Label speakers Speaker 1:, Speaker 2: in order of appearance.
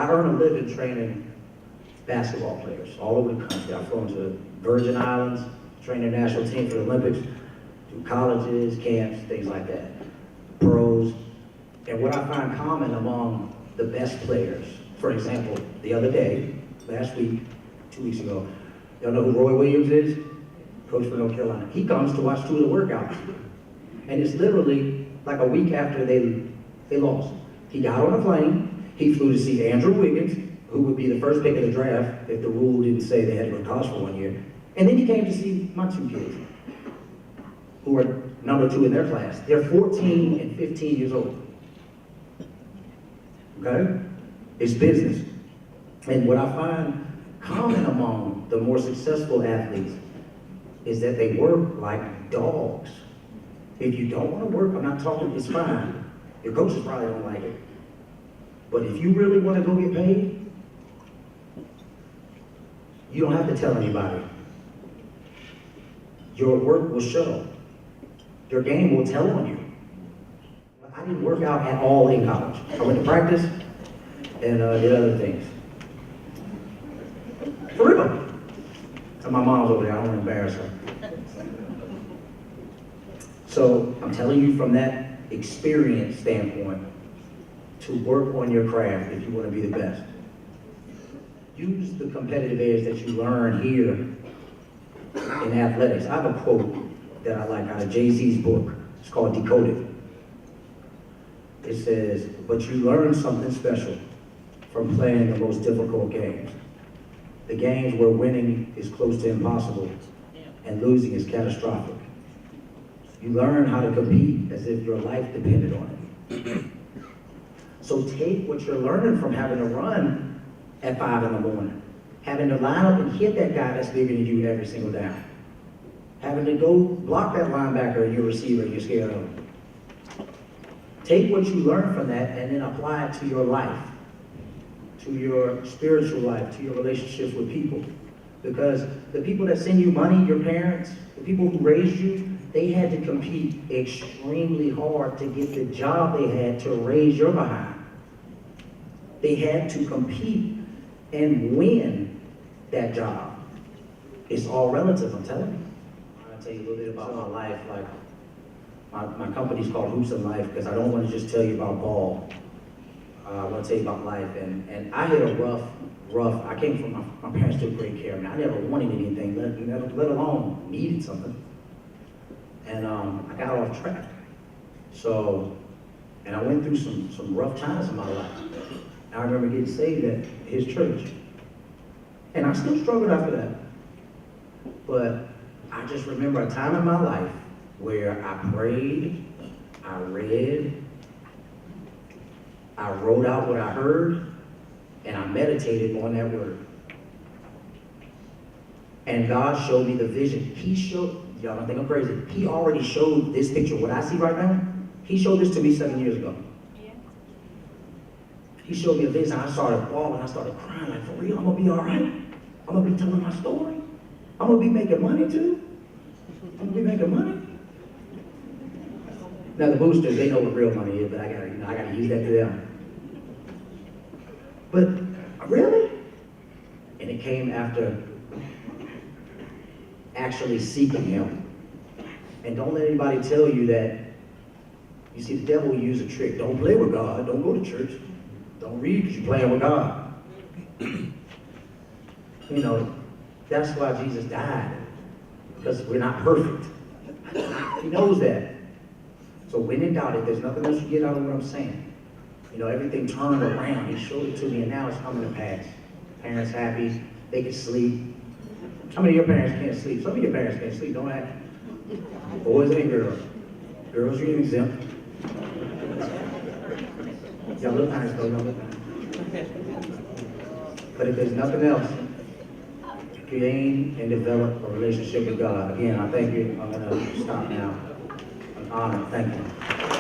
Speaker 1: I earn a living training basketball players all over the country. I've flown to Virgin Islands, trained the national team for the Olympics, through colleges, camps, things like that, pros. And what I find common among the best players, for example, the other day, last week, 2 weeks ago, y'all know who Roy Williams is? Coach for North Carolina. He comes to watch 2 of the workouts. And it's literally like a week after they lost. He got on a plane, he flew to see Andrew Wiggins, who would be the first pick of the draft if the rule didn't say they had to go to college for 1 year. And then he came to see my 2 kids, who are number 2 in their class. They're 14 and 15 years old. Okay? It's business. And what I find common among the more successful athletes is that they work like dogs. If you don't want to work, I'm not talking, it's fine. Your coaches probably don't like it. But if you really want to go get paid, you don't have to tell anybody. Your work will show. Your game will tell on you. I didn't work out at all in college. I went to practice and did other things. For real. And my mom's over there, I don't want to embarrass her. So I'm telling you from that experience standpoint to work on your craft if you want to be the best. Use the competitive edge that you learn here in athletics. I have a quote that I like out of Jay-Z's book. It's called Decoded. It says, but you learn something special from playing the most difficult games. The games where winning is close to impossible and losing is catastrophic. You learn how to compete as if your life depended on it. So take what you're learning from having to run at 5 in the morning, having to line up and hit that guy that's bigger than you every single down, having to go block that linebacker and your receiver you're scared of. Take what you learn from that and then apply it to your life, to your spiritual life, to your relationships with people. Because the people that send you money, your parents, the people who raised you, they had to compete extremely hard to get the job they had to raise your behind. They had to compete and win that job. It's all relative, I'm telling you. I'll tell you a little bit about my life. Like my company's called Hoops in Life because I don't want to just tell you about ball. I want to tell you about life. And I had a rough, I came from, my parents took great care of me. I never wanted anything, let alone needed something. And I got off track. So, and I went through some rough times in my life. I remember getting saved at his church. And I still struggled after that. But I just remember a time in my life where I prayed, I read, I wrote out what I heard, and I meditated on that word. And God showed me the vision. He showed, y'all don't think I'm crazy, he already showed this picture, what I see right now, he showed this to me 7 years ago. He showed me a vision. I started bawling. I started crying. Like, for real, I'm going to be all right. I'm going to be telling my story. I'm going to be making money, too. I'm going to be making money. Now, the boosters, they know what real money is, but I got to use that to them. But, really? And it came after actually seeking him. And don't let anybody tell you that, you see, the devil will use a trick. Don't play with God. Don't go to church. Don't read because you're playing with God. You know, that's why Jesus died. Because we're not perfect. He knows that. So when in doubt, if there's nothing else you get out of what I'm saying, you know, everything turned around. He showed it to me, and now it's coming to pass. Parents happy. They can sleep. How many of your parents can't sleep? Some of your parents can't sleep. Don't act. Boys and girls. Girls, you're exempt. Y'all look nice though, y'all look nice. But if there's nothing else, gain and develop a relationship with God. Again, I thank you. I'm going to stop now. An honor. Thank you.